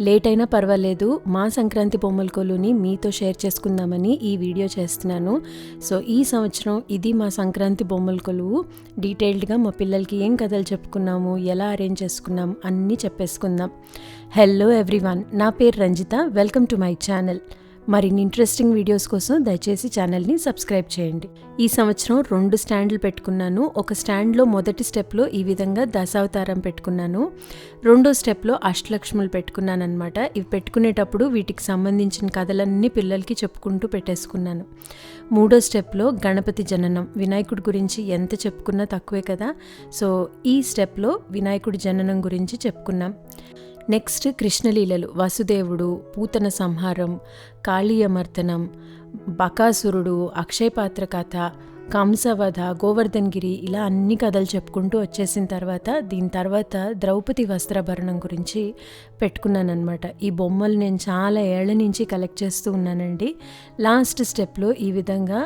Late అయినా పర్వాలేదు, మా సంక్రాంతి బొమ్మల కొలువుని మీతో షేర్ చేసుకుందామని ఈ వీడియో చేస్తున్నాను. సో ఈ సంవత్సరం ఇది మా సంక్రాంతి బొమ్మల కొలువు. డీటెయిల్డ్గా మా పిల్లలకి ఏం కథలు చెప్పుకున్నాము, ఎలా అరేంజ్ చేసుకున్నాం అన్నీ చెప్పేసుకుందాం. హలో ఎవ్రీవన్, నా పేరు Ranjitha. Welcome to my channel. మరిన్ని ఇంట్రెస్టింగ్ వీడియోస్ కోసం దయచేసి ఛానల్ని సబ్స్క్రైబ్ చేయండి. ఈ సంవత్సరం 2 స్టాండ్లు పెట్టుకున్నాను. ఒక స్టాండ్లో మొదటి స్టెప్లో ఈ విధంగా దశావతారం పెట్టుకున్నాను. రెండో స్టెప్లో అష్టలక్ష్ములు పెట్టుకున్నాను అనమాట. ఇవి పెట్టుకునేటప్పుడు వీటికి సంబంధించిన కథలన్నీ పిల్లలకి చెప్పుకుంటూ పెట్టేసుకున్నాను. మూడో స్టెప్లో గణపతి జననం, వినాయకుడి గురించి ఎంత చెప్పుకున్నా తక్కువే కదా. సో ఈ స్టెప్లో వినాయకుడి జననం గురించి చెప్పుకున్నాం. నెక్స్ట్ కృష్ణలీలలు, వసుదేవుడు, పూతన సంహారం, కాళీయమర్దనం, బకాసురుడు, అక్షయపాత్ర కథ, కంసవధ, గోవర్ధన్ గిరి, ఇలా అన్ని కథలు చెప్పుకుంటూ వచ్చేసిన తర్వాత దీని తర్వాత ద్రౌపది వస్త్రాభరణం గురించి పెట్టుకున్నానమాట. ఈ బొమ్మలు నేను చాలా ఏళ్ల నుంచి కలెక్ట్ చేస్తూ ఉన్నానండి. లాస్ట్ స్టెప్లో ఈ విధంగా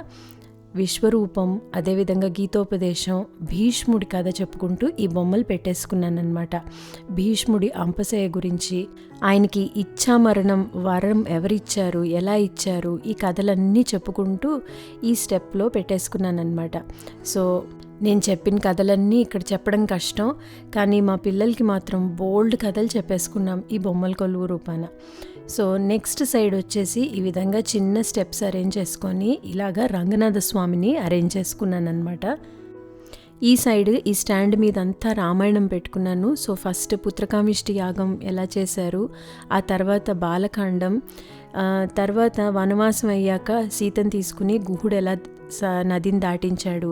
విశ్వరూపం, అదేవిధంగా గీతోపదేశం, భీష్ముడి కథ చెప్పుకుంటూ ఈ బొమ్మలు పెట్టేసుకున్నానమాట. భీష్ముడి అంపశయ గురించి, ఆయనకి ఇచ్ఛామరణం వరం ఎవరిచ్చారు, ఎలా ఇచ్చారు, ఈ కథలన్నీ చెప్పుకుంటూ ఈ స్టెప్లో పెట్టేసుకున్నానమాట. సో నేను చెప్పిన కథలన్నీ ఇక్కడ చెప్పడం కష్టం, కానీ మా పిల్లలకి మాత్రం బోల్డ్ కథలు చెప్పేసుకున్నాం ఈ బొమ్మల కొలువు రూపాన. సో నెక్స్ట్ సైడ్ వచ్చేసి ఈ విధంగా చిన్న స్టెప్స్ అరేంజ్ చేసుకొని ఇలాగా రంగనాథ స్వామిని అరేంజ్ చేసుకున్నాను అనమాట. ఈ సైడ్ ఈ స్టాండ్ మీద అంతా రామాయణం పెట్టుకున్నాను. సో ఫస్ట్ పుత్రకామిష్టి యాగం ఎలా చేశారు, ఆ తర్వాత బాలకాండం, తర్వాత వనవాసం అయ్యాక సీతను తీసుకుని గుహుడు ఎలా నదిని దాటించాడు,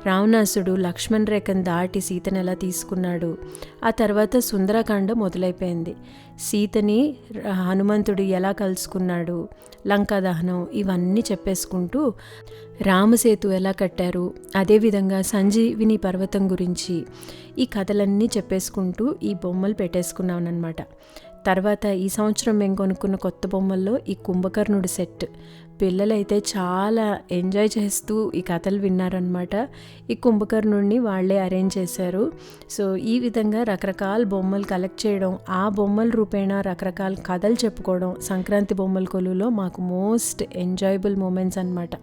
రావణాసుడు లక్ష్మణ్ రేఖను దాటి సీతను ఎలా తీసుకున్నాడు, ఆ తర్వాత సుందరకాండ మొదలైపోయింది. సీతని హనుమంతుడు ఎలా కలుసుకున్నాడు, లంకా దహనం, ఇవన్నీ చెప్పేసుకుంటూ రామసేతు ఎలా కట్టారు, అదేవిధంగా సంజీవిని పర్వతం గురించి ఈ కథలన్నీ చెప్పేసుకుంటూ ఈ బొమ్మలు పెట్టేసుకున్నామన్నమాట. తర్వాత ఈ సంవత్సరం మేము కొనుక్కున్న కొత్త బొమ్మల్లో ఈ కుంభకర్ణుడి సెట్, పిల్లలైతే చాలా ఎంజాయ్ చేస్తూ ఈ కథలు విన్నారనమాట. ఈ కుంభకర్ణుడిని వాళ్ళే అరేంజ్ చేశారు. సో ఈ విధంగా రకరకాల బొమ్మలు కలెక్ట్ చేయడం, ఆ బొమ్మల రూపేణా రకరకాల కథలు చెప్పుకోవడం సంక్రాంతి బొమ్మల కొలువులో మాకు మోస్ట్ ఎంజాయబుల్ మూమెంట్స్ అనమాట.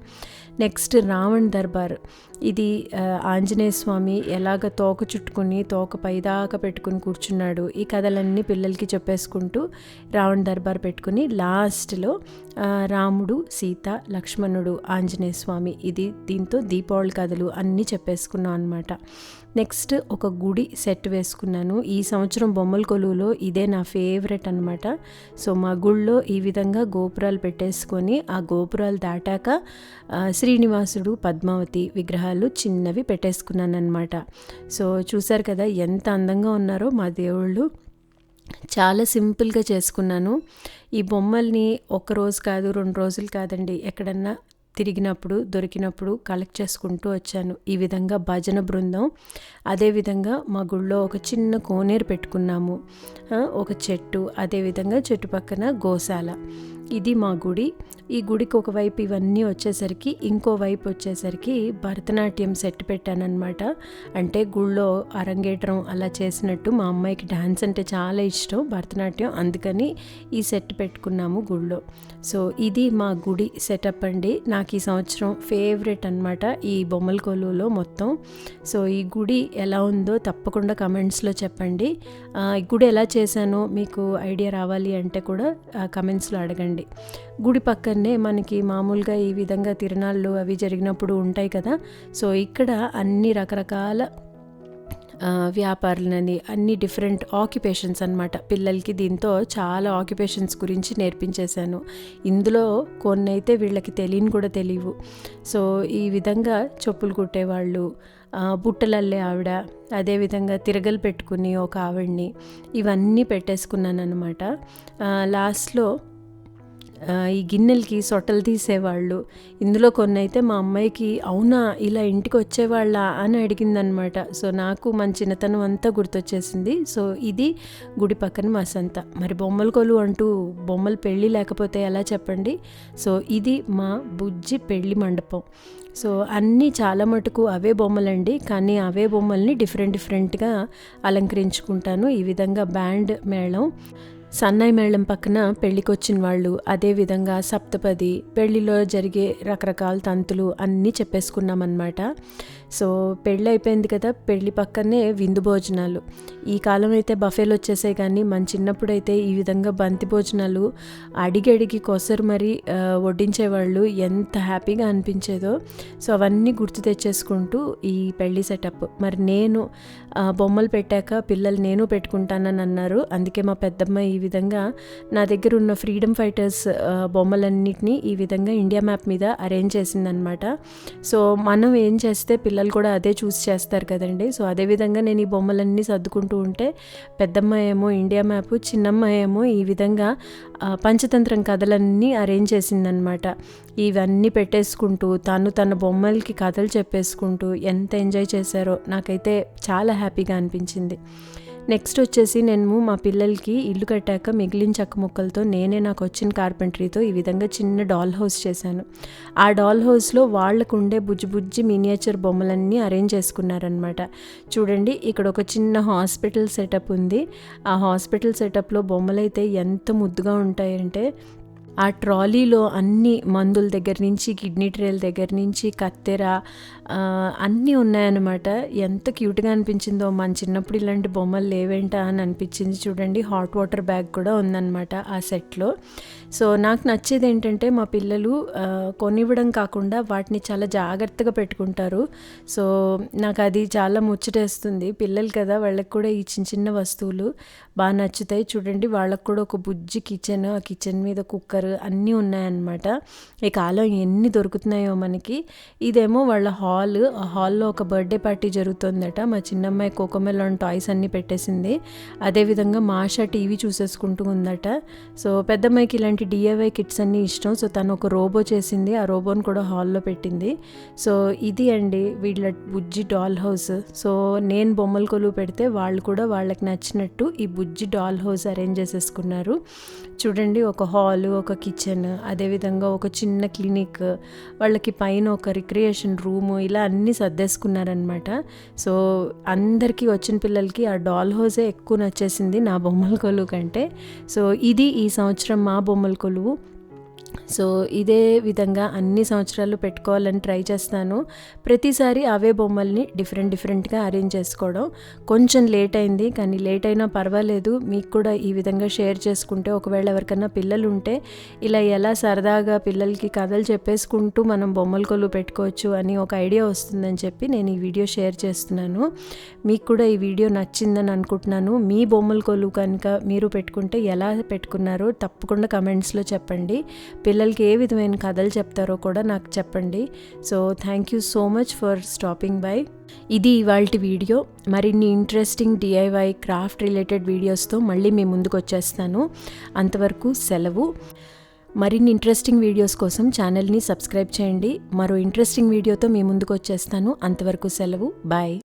నెక్స్ట్ రావణ్ దర్బార్, ఇది ఆంజనేయ స్వామి ఎలాగ తోక చుట్టుకుని తోక పైదాకా పెట్టుకుని కూర్చున్నాడు, ఈ కథలన్నీ పిల్లలకి చెప్పేసుకుంటూ రావణ్ దర్బార్ పెట్టుకుని లాస్ట్లో రాముడు, సీత, లక్ష్మణుడు, ఆంజనేయ స్వామి, ఇది దీంతో దీపావళి కథలు అన్నీ చెప్పేసుకున్నాం అనమాట. నెక్స్ట్ ఒక గుడి సెట్ వేసుకున్నాను. ఈ సంవత్సరం బొమ్మల కొలువులో ఇదే నా ఫేవరెట్ అనమాట. సో మా గుళ్ళో ఈ విధంగా గోపురాలు పెట్టేసుకొని ఆ గోపురాలు దాటాక శ్రీనివాసుడు, పద్మావతి విగ్రహాలు చిన్నవి పెట్టేసుకున్నాను అనమాట. సో చూసారు కదా ఎంత అందంగా ఉన్నారో మా దేవుళ్ళు. చాలా సింపుల్గా చేసుకున్నాను. ఈ బొమ్మల్ని ఒక రోజు కాదు, 2 రోజులు కాదండి, ఎక్కడన్నా తిరిగినప్పుడు దొరికినప్పుడు కలెక్ట్ చేసుకుంటూ వచ్చాను. ఈ విధంగా భజన బృందం, అదేవిధంగా మా గుళ్ళో ఒక చిన్న కోనేరు పెట్టుకున్నాము, ఒక చెట్టు, అదేవిధంగా చుట్టుపక్కన గోశాల. ఇది మా గుడి. ఈ గుడికి ఒకవైపు ఇవన్నీ వచ్చేసరికి ఇంకో వైపు వచ్చేసరికి భరతనాట్యం సెట్ పెట్టానన్నమాట. అంటే గుళ్ళో అరంగేట్రం అలా చేసినట్టు, మా అమ్మాయికి డ్యాన్స్ అంటే చాలా ఇష్టం, భరతనాట్యం, అందుకని ఈ సెట్ పెట్టుకున్నాము గుళ్ళో. సో ఇది మా గుడి సెటప్ అండి. నాకు ఈ సంవత్సరం ఫేవరెట్ అనమాట ఈ బొమ్మల కొలువులో మొత్తం. సో ఈ గుడి ఎలా ఉందో తప్పకుండా కమెంట్స్లో చెప్పండి. ఈ గుడి ఎలా చేశానో మీకు ఐడియా రావాలి అంటే కూడా కమెంట్స్లో అడగండి. గుడి పక్కనే మనకి మామూలుగా ఈ విధంగా తిరునాళ్ళు అవి జరిగినప్పుడు ఉంటాయి కదా. సో ఇక్కడ అన్ని రకరకాల వ్యాపారులని, అన్ని డిఫరెంట్ ఆక్యుపేషన్స్ అనమాట. పిల్లలకి దీంతో చాలా ఆక్యుపేషన్స్ గురించి నేర్పించేశాను. ఇందులో కొన్ని అయితే వీళ్ళకి తెలియని కూడా తెలియవు. సో ఈ విధంగా చెప్పులు కుట్టేవాళ్ళు, బుట్టలల్లే ఆవిడ, అదేవిధంగా తిరగలు పెట్టుకుని ఒక ఆవిడ్ని, ఇవన్నీ పెట్టేసుకున్నాను అనమాట. లాస్ట్లో ఈ గిన్నెలకి సొట్టలు తీసేవాళ్ళు. ఇందులో కొన్ని అయితే మా అమ్మాయికి అవునా ఇలా ఇంటికి వచ్చేవాళ్ళ అని అడిగిందనమాట. సో నాకు మన చిన్నతనం అంతా గుర్తొచ్చేసింది. సో ఇది గుడి పక్కన మా సంత. మరి బొమ్మల కొలువు అంటూ బొమ్మల పెళ్ళి లేకపోతే ఎలా చెప్పండి. సో ఇది మా బుజ్జి పెళ్ళి మండపం. సో అన్నీ చాలా మటుకు అవే బొమ్మలండి, కానీ అవే బొమ్మల్ని డిఫరెంట్గా అలంకరించుకుంటాను. ఈ విధంగా బ్యాండ్ మేళం, సన్నాయి మేళం పక్కన పెళ్ళికొచ్చిన వాళ్ళు, అదేవిధంగా సప్తపది, పెళ్ళిలో జరిగే రకరకాల తంతులు అన్నీ చెప్పేసుకున్నామన్నమాట. సో పెళ్ళి అయిపోయింది కదా, పెళ్ళి పక్కనే విందు భోజనాలు. ఈ కాలం అయితే బఫేలు వచ్చేసాయి, కానీ మన చిన్నప్పుడైతే ఈ విధంగా బంతి భోజనాలు అడిగి కొసరు మరి వడ్డించేవాళ్ళు. ఎంత హ్యాపీగా అనిపించేదో. సో అవన్నీ గుర్తు తెచ్చేసుకుంటూ ఈ పెళ్ళి సెటప్. మరి నేను బొమ్మలు పెట్టాక పిల్లలు నేను పెట్టుకుంటానని అన్నారు. అందుకే మా పెద్దమ్మ ఈ విధంగా నా దగ్గర ఉన్న ఫ్రీడమ్ ఫైటర్స్ బొమ్మలన్నిటినీ ఈ విధంగా ఇండియా మ్యాప్ మీద అరేంజ్ చేసిందనమాట. సో మనం ఏం చేస్తే పిల్లలు కూడా అదే చూస్ చేస్తారు కదండి. సో అదేవిధంగా నేను ఈ బొమ్మలన్నీ సర్దుకుంటూ ఉంటే పెద్దమ్మ ఏమో ఇండియా మ్యాప్, చిన్నమ్మ ఏమో ఈ విధంగా పంచతంత్రం కథలన్నీ అరేంజ్ చేసిందనమాట. ఇవన్నీ పెట్టేసుకుంటూ తన బొమ్మలకి కథలు చెప్పేసుకుంటూ ఎంత ఎంజాయ్ చేశారో నాకైతే చాలా హ్యాపీగా అనిపించింది. నెక్స్ట్ వచ్చేసి నేను మా పిల్లలకి ఇల్లు కట్టాక మిగిలిన చెక్క ముక్కలతో నేనే నాకు వచ్చిన కార్పెంటరీతో ఈ విధంగా చిన్న డాల్ హౌస్ చేశాను. ఆ డాల్ హౌస్లో వాళ్ళకు ఉండే బుజ్జి మినియేచర్ బొమ్మలన్నీ అరేంజ్ చేసుకున్నారనమాట. చూడండి, ఇక్కడ ఒక చిన్న హాస్పిటల్ సెటప్ ఉంది. ఆ హాస్పిటల్ సెటప్లో బొమ్మలైతే ఎంత ముద్దుగా ఉంటాయంటే, ఆ ట్రాలీలో అన్ని మందుల దగ్గర నుంచి, కిడ్నీ ట్రేల దగ్గర నుంచి, కత్తెర అన్నీ ఉన్నాయన్నమాట. ఎంత క్యూట్గా అనిపించిందో. మన చిన్నప్పుడు ఇలాంటి బొమ్మలు లేవేంటా అని అనిపించింది. చూడండి, హాట్ వాటర్ బ్యాగ్ కూడా ఉందన్నమాట ఆ సెట్లో. సో నాకు నచ్చేది ఏంటంటే మా పిల్లలు కొనివ్వడం కాకుండా వాటిని చాలా జాగ్రత్తగా పెట్టుకుంటారు. సో నాకు అది చాలా ముచ్చటేస్తుంది. పిల్లలు కదా, వాళ్ళకి కూడా ఈ చిన్న వస్తువులు బాగా నచ్చుతాయి. చూడండి, వాళ్ళకు కూడా ఒక బుజ్జి కిచెన్, ఆ కిచెన్ మీద కుక్కర్ అన్నీ ఉన్నాయన్నమాట. ఈ కాలం ఎన్ని దొరుకుతున్నాయో మనకి. ఇదేమో వాళ్ళ హాల్లో ఒక బర్త్డే పార్టీ జరుగుతుందట. మా చిన్నమ్మాయి కోకోమెలాన్ టాయ్స్ అన్నీ పెట్టేసింది. అదేవిధంగా మాషా టీవీ చూసేసుకుంటూ ఉందట. సో పెద్దమ్మాయికి ఇలాంటి డిఐవై కిట్స్ అన్నీ ఇష్టం. సో తను ఒక రోబో చేసింది, ఆ రోబోని కూడా హాల్లో పెట్టింది. సో ఇది అండి వీళ్ళ బుజ్జి డాల్ హౌస్. సో నేను బొమ్మల కొలువు పెడితే వాళ్ళు కూడా వాళ్ళకి నచ్చినట్టు ఈ బుజ్జి డాల్ హౌస్ అరేంజ్ చేసేసుకున్నారు. చూడండి, ఒక హాలు, ఒక కిచెన్, అదేవిధంగా ఒక చిన్న క్లినిక్, వాళ్ళకి పైన ఒక రిక్రియేషన్ రూము, ఇలా అన్నీ సర్దేసుకున్నారనమాట. సో అందరికీ వచ్చిన పిల్లలకి ఆ డాల్ హౌసే ఎక్కువ నచ్చేసింది నా బొమ్మల కొలువు కంటే. సో ఇది ఈ సంవత్సరం మా బొమ్మల కొలువు. సో ఇదే విధంగా అన్ని సంవత్సరాలు పెట్టుకోవాలని ట్రై చేస్తాను. ప్రతిసారి అవే బొమ్మల్ని డిఫరెంట్గా అరేంజ్ చేసుకోవడం. కొంచెం లేట్ అయింది, కానీ లేట్ అయినా పర్వాలేదు. మీకు కూడా ఈ విధంగా షేర్ చేసుకుంటే, ఒకవేళ ఎవరికన్నా పిల్లలు ఉంటే ఇలా ఎలా సరదాగా పిల్లలకి కథలు చెప్పేసుకుంటూ మనం బొమ్మల కొలువు పెట్టుకోవచ్చు అని ఒక ఐడియా వస్తుందని చెప్పి నేను ఈ వీడియో షేర్ చేస్తున్నాను. మీకు కూడా ఈ వీడియో నచ్చిందని అనుకుంటున్నాను. మీ బొమ్మల కొలువు కనుక మీరు పెట్టుకుంటే ఎలా పెట్టుకున్నారో తప్పకుండా కమెంట్స్లో చెప్పండి. పిల్లలకి ఏ విధమైన కథలు చెప్తారో కూడా నాకు చెప్పండి. So thank you so much for stopping by. ఇది ఇవాల్టి వీడియో. మరిన్ని ఇంట్రెస్టింగ్ డిఐవై క్రాఫ్ట్ రిలేటెడ్ వీడియోస్తో మళ్ళీ మీ ముందుకు వచ్చేస్తాను. అంతవరకు సెలవు. మరిన్ని ఇంట్రెస్టింగ్ వీడియోస్ కోసం ఛానల్ని సబ్స్క్రైబ్ చేయండి. మరో ఇంట్రెస్టింగ్ వీడియోతో మీ ముందుకు వచ్చేస్తాను. అంతవరకు సెలవు. బాయ్.